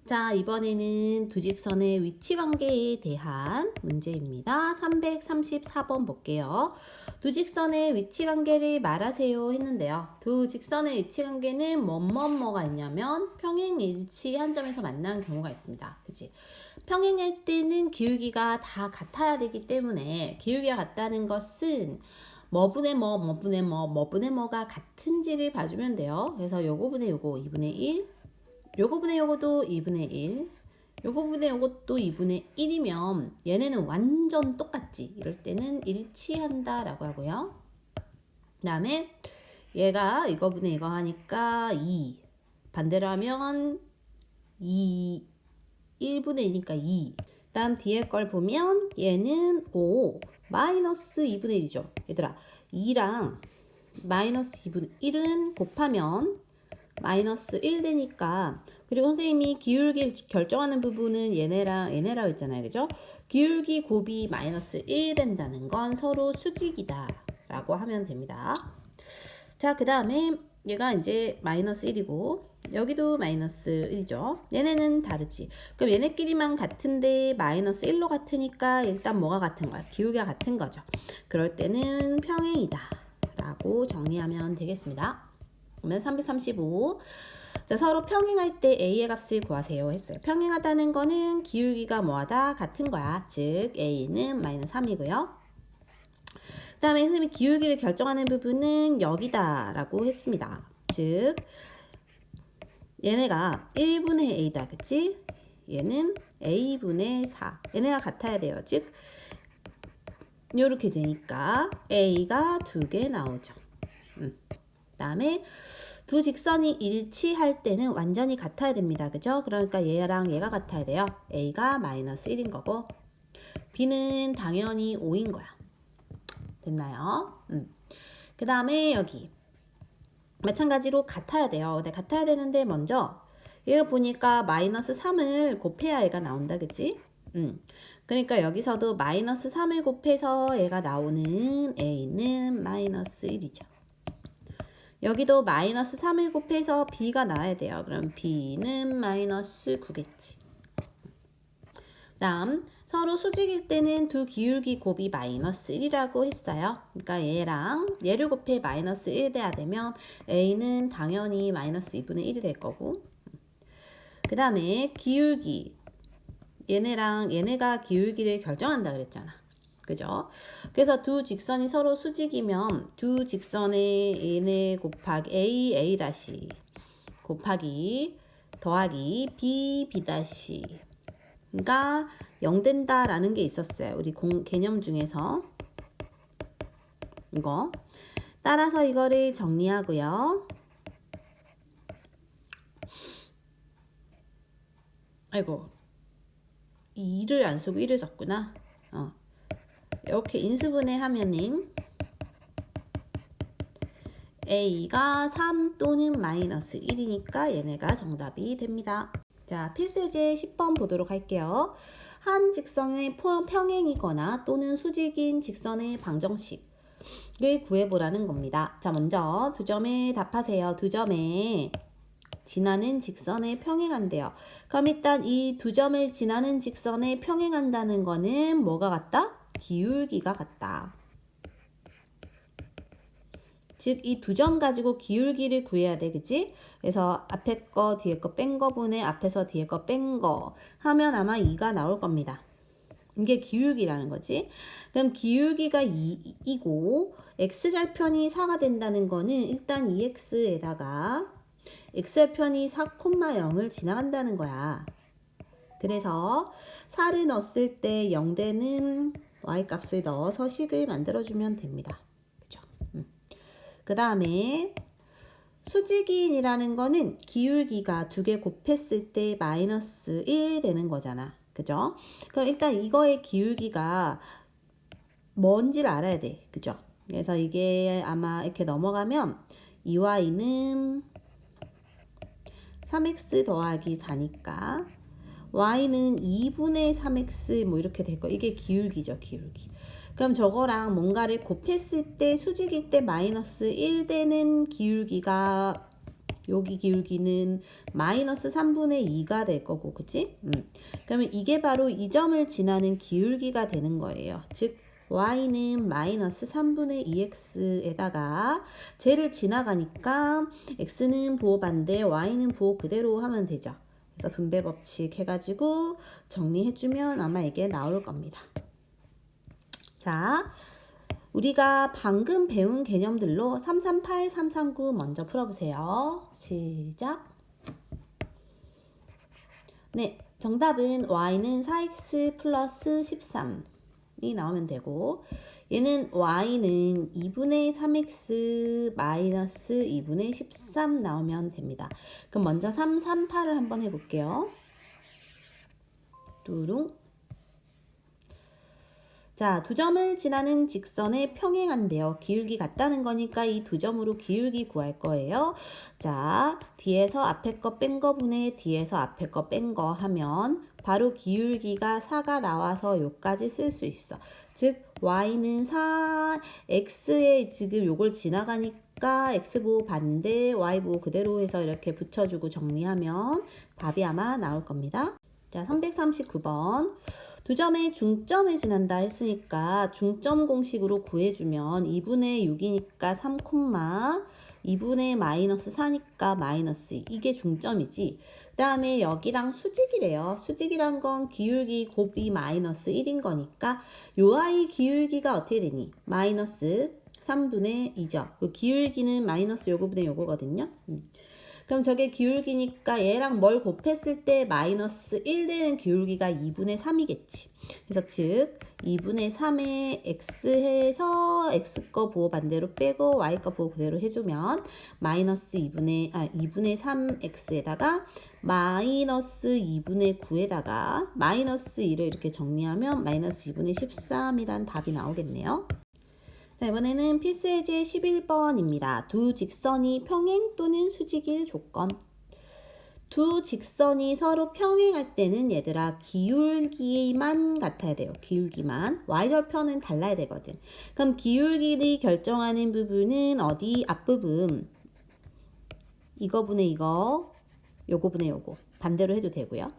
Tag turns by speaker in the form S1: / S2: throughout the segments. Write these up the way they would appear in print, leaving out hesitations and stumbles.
S1: 자, 이번에는 두 직선의 위치 관계에 대한 문제입니다. 334번 볼게요. 두 직선의 위치 관계를 말하세요 했는데요. 두 직선의 위치 관계는 뭐가 있냐면 평행일치한 점에서 만난 경우가 있습니다. 그치? 평행할 때는 기울기가 다 같아야 되기 때문에 기울기가 같다는 것은 뭐분의 뭐가 같은지를 봐주면 돼요. 그래서 요거 분의 요거 2분의 1, 요거 분의 요거도 2분의 1, 요거 분의 요것도 2분의 1이면 얘네는 완전 똑같지. 이럴 때는 일치한다 라고 하고요. 그 다음에 얘가 이거 분의 이거 하니까 2, 반대로 하면 2, 1분의 2니까 2. 다음 뒤에 걸 보면 얘는 5, 마이너스 2분의 1이죠. 얘들아, 2랑 마이너스 2분의 1은 곱하면 마이너스 1 되니까, 그리고 선생님이 기울기 결정하는 부분은 얘네라고 했잖아요. 그죠? 기울기 곱이 마이너스 1 된다는 건 서로 수직이다 라고 하면 됩니다. 자, 그 다음에 얘가 이제 마이너스 1이고 여기도 마이너스 1이죠. 얘네는 다르지. 그럼 얘네끼리만 같은데 마이너스 1로 같으니까 일단 뭐가 같은 거야? 기울기가 같은 거죠. 그럴 때는 평행이다 라고 정리하면 되겠습니다. 그러면 335. 자, 서로 평행할 때 A의 값을 구하세요 했어요. 평행하다는 거는 기울기가 뭐하다? 같은 거야. 즉 A는 마이너스 3이고요. 그 다음에 선생님이 기울기를 결정하는 부분은 여기다 라고 했습니다. 즉 얘네가 1분의 A다. 그치? 얘는 A분의 4. 얘네가 같아야 돼요. 즉 이렇게 되니까 A가 2개 나오죠. 그 다음에 두 직선이 일치할 때는 완전히 같아야 됩니다. 그죠? 그러니까 얘랑 얘가 같아야 돼요. A가 마이너스 1인 거고 B는 당연히 5인 거야. 됐나요? 그 다음에 여기 마찬가지로 같아야 돼요. 근데 같아야 되는데 먼저 얘가 보니까 마이너스 3을 곱해야 얘가 나온다. 그치? 그러니까 여기서도 마이너스 3을 곱해서 얘가 나오는 A는 마이너스 1이죠. 여기도 마이너스 3을 곱해서 B가 나와야 돼요. 그럼 B는 마이너스 9겠지. 다음 서로 수직일 때는 두 기울기 곱이 마이너스 1이라고 했어요. 그러니까 얘랑 얘를 곱해 마이너스 1 돼야 되면 A는 당연히 마이너스 2분의 1이 될 거고, 그 다음에 기울기 얘네가 기울기를 결정한다 그랬잖아. 그죠? 그래서 두 직선이 서로 수직이면 두 직선의 얘네 곱하기 A 다시 곱하기 더하기 B 다시가 0 된다라는 게 있었어요. 우리 개념 중에서 이거. 따라서 이거를 정리하고요. 아이고 2를 안 쓰고 1을 썼구나. 이렇게 인수분해 하면은 A가 3 또는 마이너스 1이니까 얘네가 정답이 됩니다. 자, 필수예제 10번 보도록 할게요. 한 직선의 평행이거나 또는 수직인 직선의 방정식을 구해보라는 겁니다. 자, 먼저 두 점에 답하세요. 두 점에 지나는 직선에 평행한대요. 그럼 일단 이 두 점을 지나는 직선에 평행한다는 거는 뭐가 같다? 기울기가 같다. 즉 이 두 점 가지고 기울기를 구해야 돼. 그치? 그래서 앞에 거 뒤에 거 뺀 거분의 앞에서 뒤에 거 뺀 거 하면 아마 2가 나올 겁니다. 이게 기울기라는 거지. 그럼 기울기가 2이고 x절편이 4가 된다는 거는 일단 2x에다가 x절편이 4,0을 지나간다는 거야. 그래서 4를 넣었을 때 0되는 y값을 넣어서 식을 만들어주면 됩니다. 그죠? 그 다음에 수직인이라는 거는 기울기가 두 개 곱했을 때 마이너스 1 되는 거잖아. 그죠? 그럼 일단 이거의 기울기가 뭔지를 알아야 돼. 그죠? 그래서 이게 아마 이렇게 넘어가면 2y는 3x 더하기 4니까 y는 2분의 3x 뭐 이렇게 될 거. 이게 기울기죠. 기울기. 그럼 저거랑 뭔가를 곱했을 때 수직일 때 마이너스 1 되는 기울기가 여기 기울기는 마이너스 3분의 2가 될 거고, 그치? 그러면 이게 바로 이 점을 지나는 기울기가 되는 거예요. 즉 y는 마이너스 3분의 2x에다가 쟤를 지나가니까 x는 부호 반대, y는 부호 그대로 하면 되죠. 그래서 분배 법칙 해가지고 정리해주면 아마 이게 나올 겁니다. 자, 우리가 방금 배운 개념들로 338, 339 먼저 풀어보세요. 시작. 네, 정답은 y는 4x 플러스 13이 나오면 되고, 얘는 y는 2분의 3x 마이너스 2분의 13 나오면 됩니다. 그럼 먼저 338을 한번 해볼게요. 뚜룽. 자, 두 점을 지나는 직선에 평행한데요. 기울기 같다는 거니까 이 두 점으로 기울기 구할 거예요. 자, 뒤에서 앞에 거 뺀 거 분의 뒤에서 앞에 거 뺀 거 하면 바로 기울기가 4가 나와서 요까지 쓸 수 있어. 즉 y는 4, x에 지금 요걸 지나가니까 x보호 반대, y보호 그대로 해서 이렇게 붙여주고 정리하면 답이 아마 나올 겁니다. 자, 339번. 두 점의 중점에 지난다 했으니까 중점 공식으로 구해주면 2분의 6이니까 3, 2분의 마이너스 4니까 마이너스 2. 이게 중점이지. 그 다음에 여기랑 수직이래요. 수직이란 건 기울기 곱이 마이너스 1인 거니까 요 아이 기울기가 어떻게 되니? 마이너스 3분의 2죠. 요 기울기는 마이너스 요거분의 요거거든요. 그럼 저게 기울기니까 얘랑 뭘 곱했을 때 마이너스 1 되는 기울기가 2분의 3이겠지. 그래서 즉 2분의 3에 x 해서 x 거 부호 반대로 빼고 y 거 부호 그대로 해주면 마이너스 2분의 3x에다가 마이너스 2분의 9에다가 마이너스 2를 이렇게 정리하면 마이너스 2분의 13이란 답이 나오겠네요. 자, 이번에는 필수예제 11번입니다. 두 직선이 평행 또는 수직일 조건. 두 직선이 서로 평행할 때는 얘들아 기울기만 같아야 돼요. 기울기만. y절편은 달라야 되거든. 그럼 기울기를 결정하는 부분은 어디? 앞부분. 이거분의 이거, 요거분의 요거. 반대로 해도 되고요.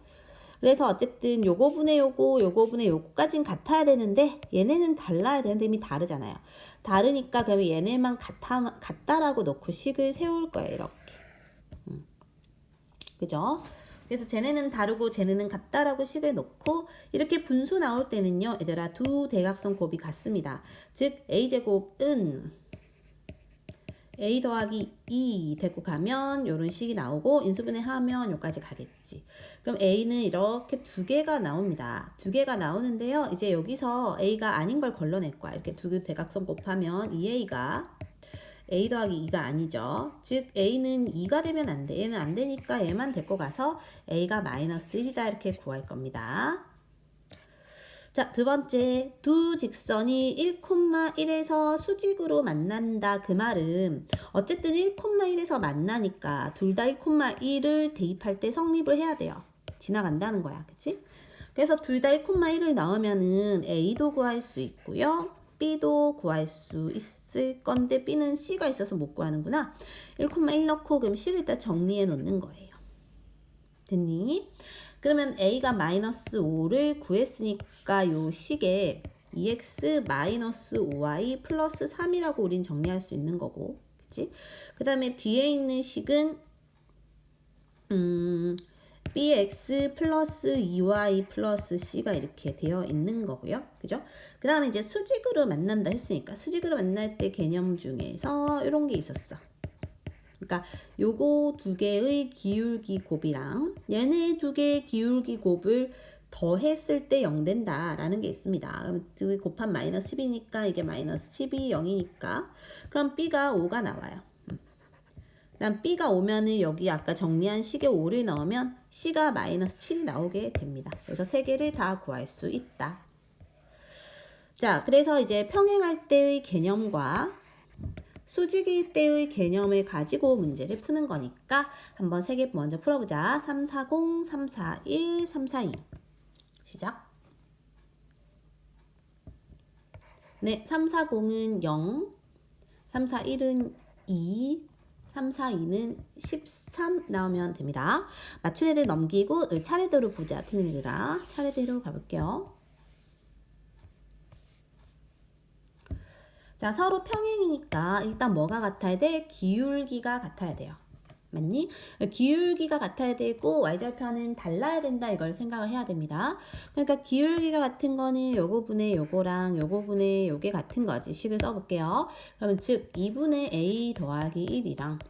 S1: 그래서 어쨌든 요거분의 요거, 요거분의 요거까진 같아야 되는데 얘네는 달라야 되는데 이미 다르잖아요. 다르니까 그러면 얘네만 같다라고 놓고 식을 세울 거예요. 이렇게. 그죠? 그래서 쟤네는 다르고 쟤네는 같다라고 식을 놓고 이렇게 분수 나올 때는요. 얘들아 두 대각선 곱이 같습니다. 즉 a제곱은 a 더하기 2 데리고 가면 이런 식이 나오고 인수분해 하면 여기까지 가겠지. 그럼 a는 이렇게 두 개가 나옵니다. 두 개가 나오는데요. 이제 여기서 a가 아닌 걸 걸러낼 거야. 이렇게 두 대각선 곱하면 2a가 a 더하기 2가 아니죠. 즉 a는 2가 되면 안 돼. 얘는 안 되니까 얘만 데리고 가서 a가 마이너스 1이다 이렇게 구할 겁니다. 자, 두 번째, 두 직선이 1,1에서 수직으로 만난다. 그 말은 어쨌든 1,1에서 만나니까 둘 다 1,1을 대입할 때 성립을 해야 돼요. 지나간다는 거야. 그치? 그래서 둘 다 1,1을 넣으면은 A도 구할 수 있고요. B도 구할 수 있을 건데 B는 C가 있어서 못 구하는구나. 1,1 넣고 그럼 C를 일단 정리해 놓는 거예요. 됐니? 그러면 a가 마이너스 5를 구했으니까 요 식에 2x 마이너스 5y 플러스 3이라고 우린 정리할 수 있는 거고, 그치? 그 다음에 뒤에 있는 식은 bx 플러스 2y 플러스 c가 이렇게 되어 있는 거고요, 그죠? 그 다음에 이제 수직으로 만난다 했으니까 수직으로 만날 때 개념 중에서 이런 게 있었어. 그러니까 요거 두 개의 기울기 곱이랑 얘네 두 개의 기울기 곱을 더했을 때 0 된다라는 게 있습니다. 그럼 두 개 곱한 마이너스 10이니까 이게 마이너스 10이 0이니까 그럼 B가 5가 나와요. 그다음 B가 오면은 여기 아까 정리한 식에 5를 넣으면 C가 마이너스 7이 나오게 됩니다. 그래서 세 개를 다 구할 수 있다. 자, 그래서 이제 평행할 때의 개념과 수직일 때의 개념을 가지고 문제를 푸는 거니까 한번 세 개 먼저 풀어보자. 340, 341, 342. 시작. 네, 340은 0, 341은 2, 3, 4, 2는 13 나오면 됩니다. 맞춘 애들 넘기고 차례대로 보자. 틀린이들아. 차례대로 가볼게요. 자, 서로 평행이니까 일단 뭐가 같아야 돼? 기울기가 같아야 돼요. 맞니? 기울기가 같아야 되고 y절편은 달라야 된다 이걸 생각을 해야 됩니다. 그러니까 기울기가 같은 거는 요거 분의 요거랑 요거 분의 요게 같은 거지. 식을 써볼게요. 그러면 즉 2분의 a 더하기 1이랑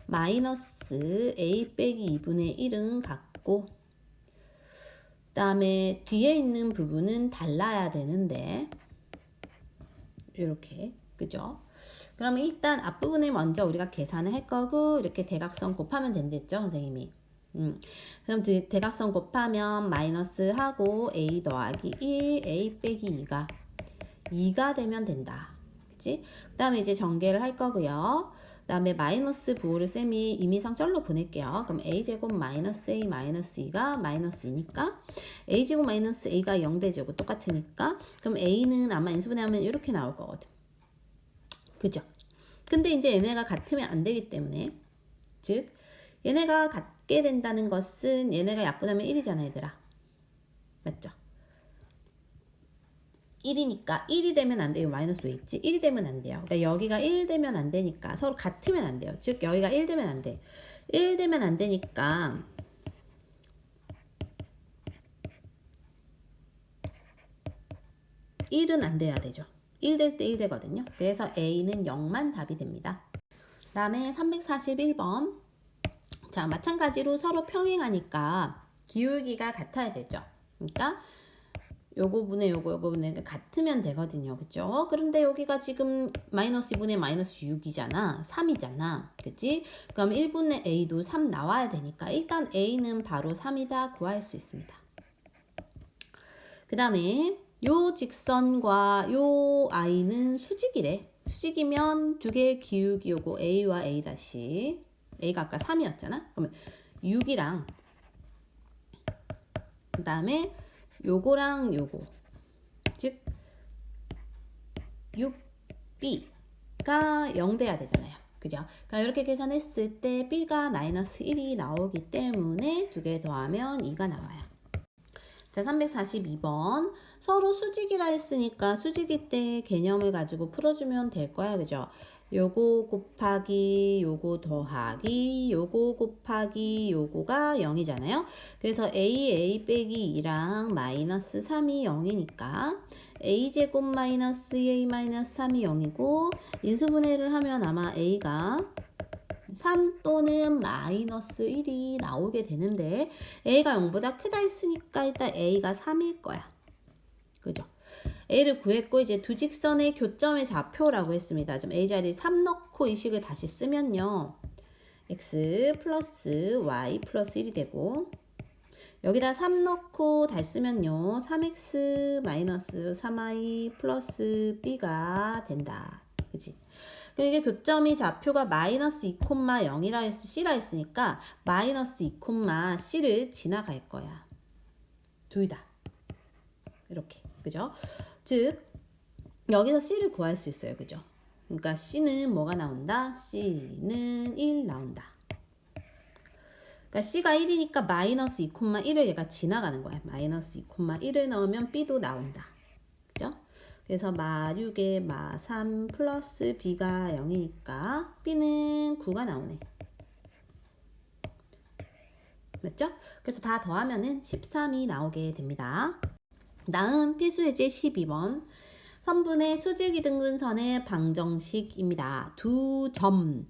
S1: 마이너스 a 빼기 2분의 1은 같고 그 다음에 뒤에 있는 부분은 달라야 되는데 이렇게 그죠? 그러면 일단 앞부분을 먼저 우리가 계산을 할 거고 이렇게 대각선 곱하면 된댔죠 선생님이. 그럼 대각선 곱하면 마이너스 하고 a 더하기 1 a 빼기 2가 되면 된다. 그치? 그 다음에 이제 전개를 할 거고요. 그 다음에 마이너스 부호를 쌤이 임의상 쩔로 보낼게요. 그럼 a제곱 마이너스 a 마이너스 2가 마이너스 2니까 a제곱 마이너스 a가 0대제곱 똑같으니까 그럼 a는 아마 인수분해하면 이렇게 나올 거거든. 그죠? 근데 이제 얘네가 같으면 안 되기 때문에 즉 얘네가 같게 된다는 것은 얘네가 약분하면 1이잖아 얘들아. 맞죠? 1이니까 1이 되면 안 돼요. 마이너스 왜 있지? 1이 되면 안 돼요. 그러니까 여기가 1 되면 안 되니까 서로 같으면 안 돼요. 즉 여기가 1 되면 안 돼. 1 되면 안 되니까 (1은) 안 돼야 되죠. 1 될 때 1 되거든요. 그래서 A는 0만 답이 됩니다. 그 다음에 341번. 자, 마찬가지로 서로 평행하니까 기울기가 같아야 되죠. 그러니까 요거 분의 요거 분의 같으면 되거든요. 그죠? 그런데 여기가 지금 마이너스 2분의 마이너스 6이잖아. 3이잖아. 그치? 그럼 1분의 A도 3 나와야 되니까 일단 A는 바로 3이다 구할 수 있습니다. 그 다음에 요 직선과 요 I는 수직이래. 수직이면 두 개의 기울기 요거 A와 A 다시 A가 아까 3이었잖아. 그러면 6이랑 그 다음에 요거랑 요거 즉 6b가 0 돼야 되잖아요. 그죠? 그러니까 이렇게 계산했을 때 b가 마이너스 1이 나오기 때문에 두 개 더하면 2가 나와요. 자, 342번. 서로 수직이라 했으니까 수직일 때 개념을 가지고 풀어주면 될 거야. 그죠? 요거 곱하기 요거 더하기 요거 곱하기 요거가 0이잖아요. 그래서 a 빼기 2랑 마이너스 3이 0이니까 a제곱 마이너스 a 마이너스 3이 0이고 인수분해를 하면 아마 a가 3 또는 마이너스 1이 나오게 되는데 a가 0보다 크다 했으니까 일단 a가 3일 거야. 그죠? a를 구했고 이제 두 직선의 교점의 좌표라고 했습니다. 지금 a 자리에 3 넣고 이 식을 다시 쓰면요. x 플러스 y 플러스 1이 되고 여기다 3 넣고 다시 쓰면요. 3x 마이너스 3y 플러스 b가 된다. 그치? 그럼 이게 교점이 좌표가 마이너스 2,0이라 C라 했으니까 마이너스 2,C를 지나갈 거야. 둘 다. 이렇게. 그죠? 즉 여기서 C를 구할 수 있어요. 그죠? 그러니까 C는 뭐가 나온다? C는 1 나온다. 그러니까 C가 1이니까 마이너스 2,1을 얘가 지나가는 거야. 마이너스 2,1을 넣으면 B도 나온다. 그죠? 그래서 마 6에 마 3 플러스 B가 0이니까 B는 9가 나오네. 맞죠? 그래서 다 더하면은 13이 나오게 됩니다. 다음 필수예제 12번. 선분의 수직이등분선의 방정식입니다. 두 점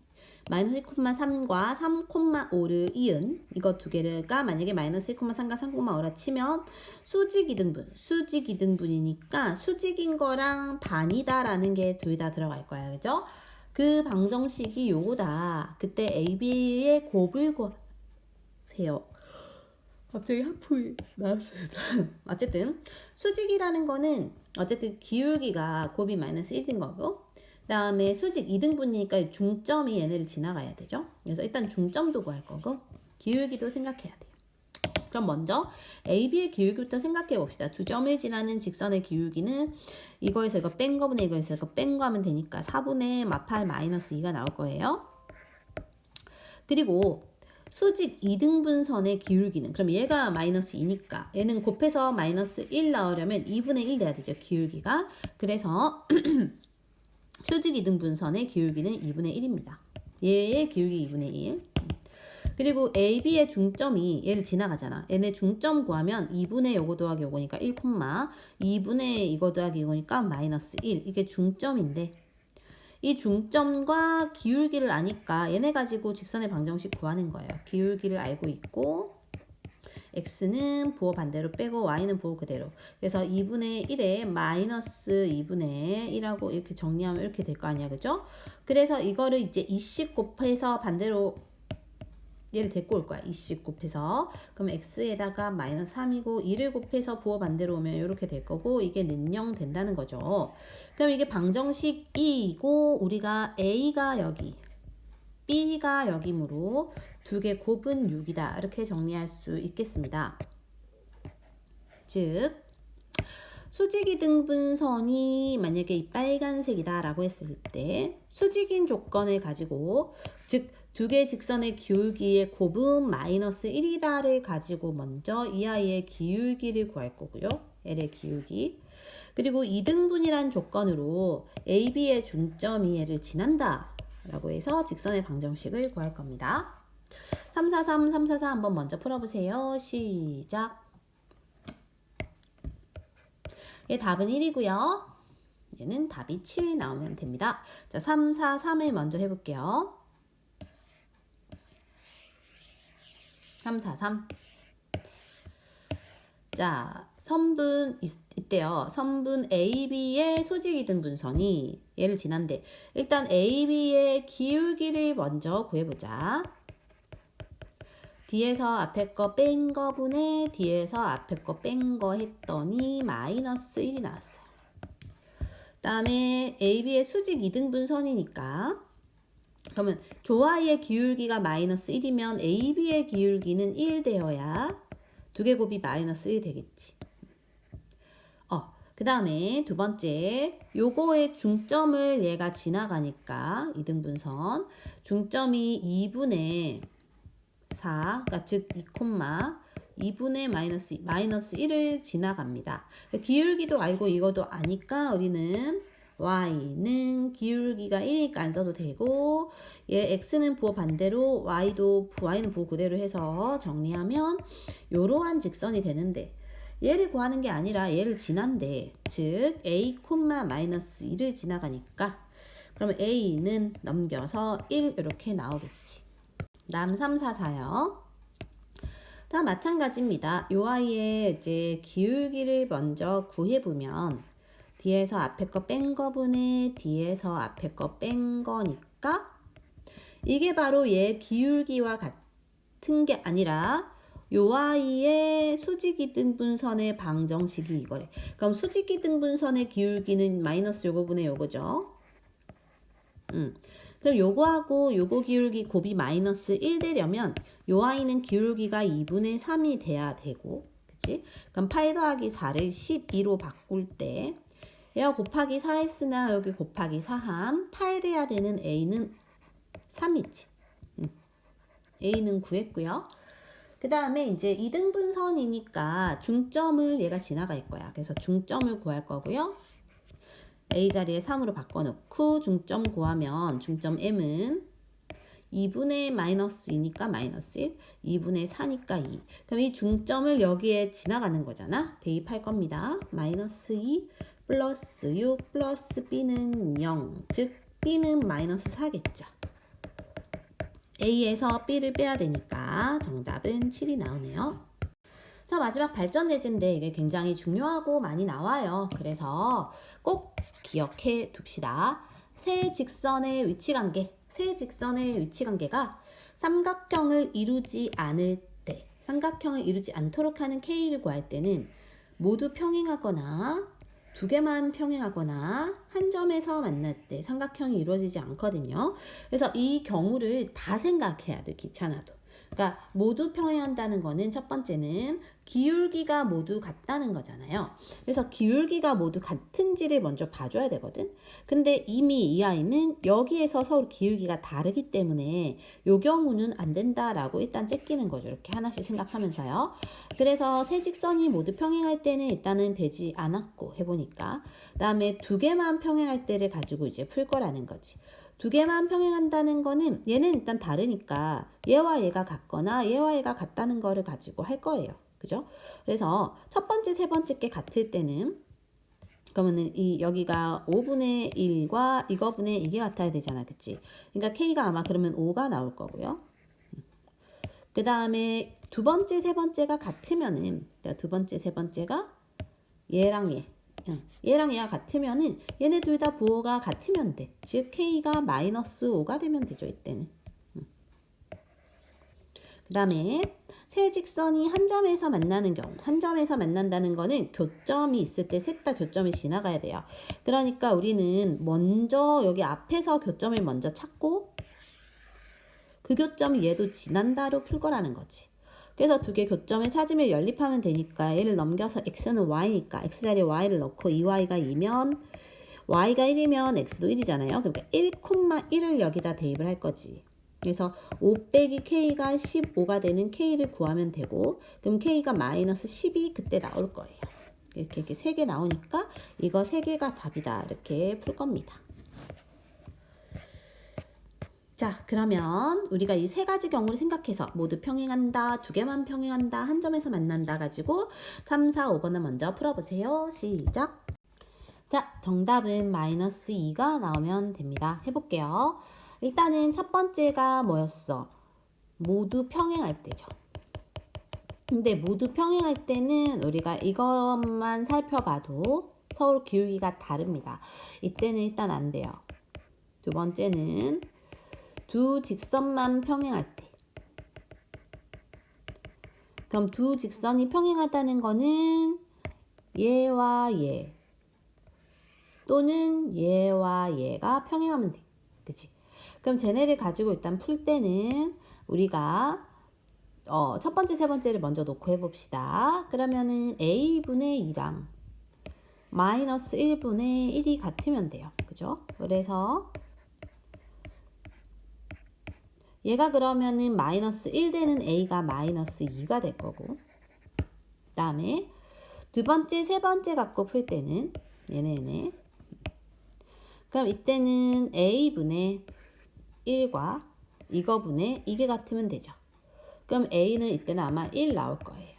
S1: 마이너스 1,3과 3,5를 이은 이거 두 개가 만약에 마이너스 1,3과 3,5라 치면 수직이등분이니까 수직인 거랑 반이다라는 게 둘 다 들어갈 거야. 그죠? 그 방정식이 요거다. 그때 AB의 곱을 구하세요. 갑자기 하품이 나왔습니다. 어쨌든 수직이라는 거는 어쨌든 기울기가 곱이 마이너스 1인 거고 그 다음에 수직 2등분이니까 중점이 얘네를 지나가야 되죠. 그래서 일단 중점도 구할 거고 기울기도 생각해야 돼요. 그럼 먼저 AB의 기울기부터 생각해 봅시다. 두 점을 지나는 직선의 기울기는 이거에서 이거 뺀 거분의 이거에서 이거 뺀 거 하면 되니까 4분의 마팔 마이너스 2가 나올 거예요. 그리고 수직 이등분선의 기울기는, 그럼 얘가 마이너스 2니까 얘는 곱해서 마이너스 1 나오려면 2분의 1 돼야 되죠, 기울기가. 그래서 수직 이등분선의 기울기는 2분의 1입니다. 얘의 기울기 2분의 1. 그리고 AB의 중점이 얘를 지나가잖아. 얘네 중점 구하면 2분의 요거 더하기 요거니까 1, 2분의 이거 더하기 이거니까 마이너스 1. 이게 중점인데 이 중점과 기울기를 아니까 얘네 가지고 직선의 방정식 구하는 거예요. 기울기를 알고 있고 x는 부호 반대로 빼고 y는 부호 그대로. 그래서 2분의 1에 마이너스 2분의 1하고 이렇게 정리하면 이렇게 될 거 아니야, 그죠? 그래서 이거를 이제 2씩 곱해서 반대로 얘를 데리고 올 거야. 2씩 곱해서. 그럼 x에다가 마이너스 3이고 2를 곱해서 부호 반대로 오면 이렇게 될 거고 이게 는영 된다는 거죠. 그럼 이게 방정식 2이고 우리가 a가 여기 b가 여기므로 두 개 곱은 6이다. 이렇게 정리할 수 있겠습니다. 즉 수직이 등분선이 만약에 이 빨간색이다 라고 했을 때 수직인 조건을 가지고 즉 두 개 직선의 기울기의 곱은 마이너스 1이다를 가지고 먼저 이 아이의 기울기를 구할 거고요. L의 기울기. 그리고 이등분이란 조건으로 AB의 중점이 얘를 지난다 라고 해서 직선의 방정식을 구할 겁니다. 343, 344 한번 먼저 풀어보세요. 시작. 얘 답은 1이고요. 얘는 답이 7 나오면 됩니다. 자, 3, 4, 3을 먼저 해볼게요. 3, 4, 3. 자, 선분 있대요. 선분 AB의 수직이등분선이 얘를 지난데 일단 AB의 기울기를 먼저 구해보자. 뒤에서 앞에 거 뺀 거분에 뒤에서 앞에 거 뺀 거 했더니 마이너스 1이 나왔어요. 다음에 AB의 수직 이등분선이니까 그러면 조아의 기울기가 마이너스 1이면 AB의 기울기는 1 되어야 두 개 곱이 마이너스 1 되겠지. 그 다음에 두 번째 요거의 중점을 얘가 지나가니까 이등분선 중점이 2분의 4, 그러니까 즉 2분의 마이너스 1을 지나갑니다. 기울기도 알고 이것도 아니까 우리는 y는 기울기가 1이니까 안 써도 되고 얘 x는 부호 반대로 y는 부호 그대로 해서 정리하면 이러한 직선이 되는데 얘를 구하는 게 아니라 얘를 지난데 즉 a, 마이너스 1을 지나가니까 그러면 a는 넘겨서 1 이렇게 나오겠지. 다음 3, 4, 4요. 다 마찬가지입니다. 요 아이의 이제 기울기를 먼저 구해보면 뒤에서 앞에 거 뺀 거분에 뒤에서 앞에 거 뺀 거니까 이게 바로 얘 기울기와 같은 게 아니라 요 아이의 수직이등분선의 방정식이 이거래. 그럼 수직이등분선의 기울기는 마이너스 요거분의 요거죠. 그럼 요거하고 요거 기울기 곱이 마이너스 1 되려면 요 아이는 기울기가 2분의 3이 돼야 되고, 그치? 그럼 8 더하기 4를 12로 바꿀 때 얘가 곱하기 4 했으나 여기 곱하기 4함 8 돼야 되는 A는 3이지. A는 구했고요. 그 다음에 이제 이등분선이니까 중점을 얘가 지나갈 거야. 그래서 중점을 구할 거고요. A 자리에 3으로 바꿔놓고 중점 구하면 중점 M은 2분의 마이너스 2니까 마이너스 1, 2분의 4니까 2. 그럼 이 중점을 여기에 지나가는 거잖아. 대입할 겁니다. 마이너스 2 플러스 6 플러스 B는 0. 즉 B는 마이너스 4겠죠. A에서 B를 빼야 되니까 정답은 7이 나오네요. 자, 마지막 발전 예제인데 이게 굉장히 중요하고 많이 나와요. 그래서 꼭 기억해 둡시다. 세 직선의 위치 관계가 삼각형을 이루지 않을 때, 삼각형을 이루지 않도록 하는 K를 구할 때는 모두 평행하거나 두 개만 평행하거나 한 점에서 만날 때 삼각형이 이루어지지 않거든요. 그래서 이 경우를 다 생각해야 돼, 귀찮아도. 그러니까 모두 평행한다는 거는 첫 번째는 기울기가 모두 같다는 거잖아요. 그래서 기울기가 모두 같은지를 먼저 봐줘야 되거든. 근데 이미 이 아이는 여기에서 서로 기울기가 다르기 때문에 요 경우는 안 된다라고 일단 째끼는 거죠. 이렇게 하나씩 생각하면서요. 그래서 세 직선이 모두 평행할 때는 일단은 되지 않았고 해보니까 그다음에 두 개만 평행할 때를 가지고 이제 풀 거라는 거지. 두 개만 평행한다는 거는 얘는 일단 다르니까 얘와 얘가 같거나 얘와 얘가 같다는 거를 가지고 할 거예요. 그죠? 그래서 첫 번째, 세 번째 게 같을 때는 그러면은 이 여기가 5분의 1과 이거분의 이게 같아야 되잖아. 그치? 그러니까 K가 아마 그러면 5가 나올 거고요. 그 다음에 두 번째, 세 번째가 같으면은 그러니까 두 번째, 세 번째가 얘랑 얘랑 얘가 같으면은 얘네 둘 다 부호가 같으면 돼. 즉 K가 마이너스 5가 되면 되죠. 이때는. 그 다음에 세 직선이 한 점에서 만나는 경우, 한 점에서 만난다는 거는 교점이 있을 때 셋 다 교점이 지나가야 돼요. 그러니까 우리는 먼저 여기 앞에서 교점을 먼저 찾고 그 교점이 얘도 지난다로 풀 거라는 거지. 그래서 두 개 교점을 찾으면 연립하면 되니까 얘를 넘겨서 x는 y니까 x자리에 y를 넣고 2y가 2면 y가 1이면 x도 1이잖아요. 그러니까 1,1을 여기다 대입을 할 거지. 그래서 5 빼기 k가 15가 되는 k를 구하면 되고 그럼 k가 마이너스 10이 그때 나올 거예요. 이렇게 3개 나오니까 이거 3개가 답이다. 이렇게 풀 겁니다. 자, 그러면 우리가 이 세 가지 경우를 생각해서 모두 평행한다, 두 개만 평행한다, 한 점에서 만난다 가지고 3, 4, 5번을 먼저 풀어보세요. 시작! 자, 정답은 마이너스 2가 나오면 됩니다. 해볼게요. 일단은 첫 번째가 뭐였어? 모두 평행할 때죠. 근데 모두 평행할 때는 우리가 이것만 살펴봐도 서로 기울기가 다릅니다. 이때는 일단 안 돼요. 두 번째는 두 직선만 평행할 때. 그럼 두 직선이 평행하다는 거는 얘와 얘 또는 얘와 얘가 평행하면 돼. 그치? 그럼 쟤네를 가지고 일단 풀 때는 우리가 첫 번째, 세 번째를 먼저 놓고 해봅시다. 그러면은 a분의 2랑 마이너스 1분의 1이 같으면 돼요. 그죠? 그래서 얘가 그러면은 마이너스 1 되는 a가 마이너스 2가 될 거고 그 다음에 두 번째, 세 번째 갖고 풀 때는 얘네 그럼 이때는 a분의 1과 이거분의 이게 같으면 되죠. 그럼 a는 이때는 아마 1 나올 거예요.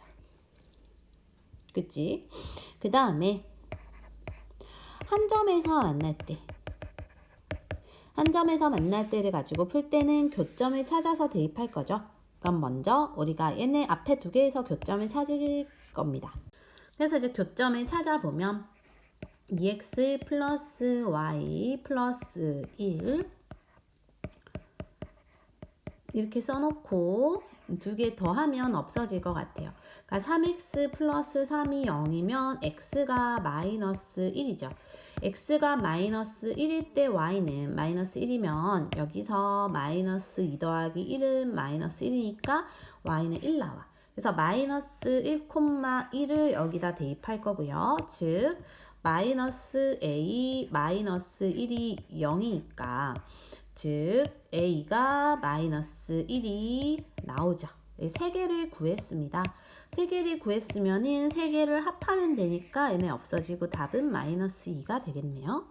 S1: 그치? 그 다음에 한 점에서 만날 때 한 점에서 만날 때를 가지고 풀 때는 교점을 찾아서 대입할 거죠. 그럼 먼저 우리가 얘네 앞에 두 개에서 교점을 찾을 겁니다. 그래서 이제 교점을 찾아보면 2x 플러스 y 플러스 1 이렇게 써놓고 두 개 더하면 없어질 것 같아요. 그러니까 3x 플러스 3이 0이면 x가 마이너스 1이죠. x가 마이너스 1일 때 y는 마이너스 1이면 여기서 마이너스 2 더하기 1은 마이너스 1이니까 y는 1 나와. 그래서 마이너스 1,1을 여기다 대입할 거고요. 즉 마이너스 a 마이너스 1이 0이니까 즉 a가 마이너스 1이 나오죠. 3개를 구했습니다. 3개를 구했으면은 3개를 합하면 되니까 얘네 없어지고 답은 마이너스 2가 되겠네요.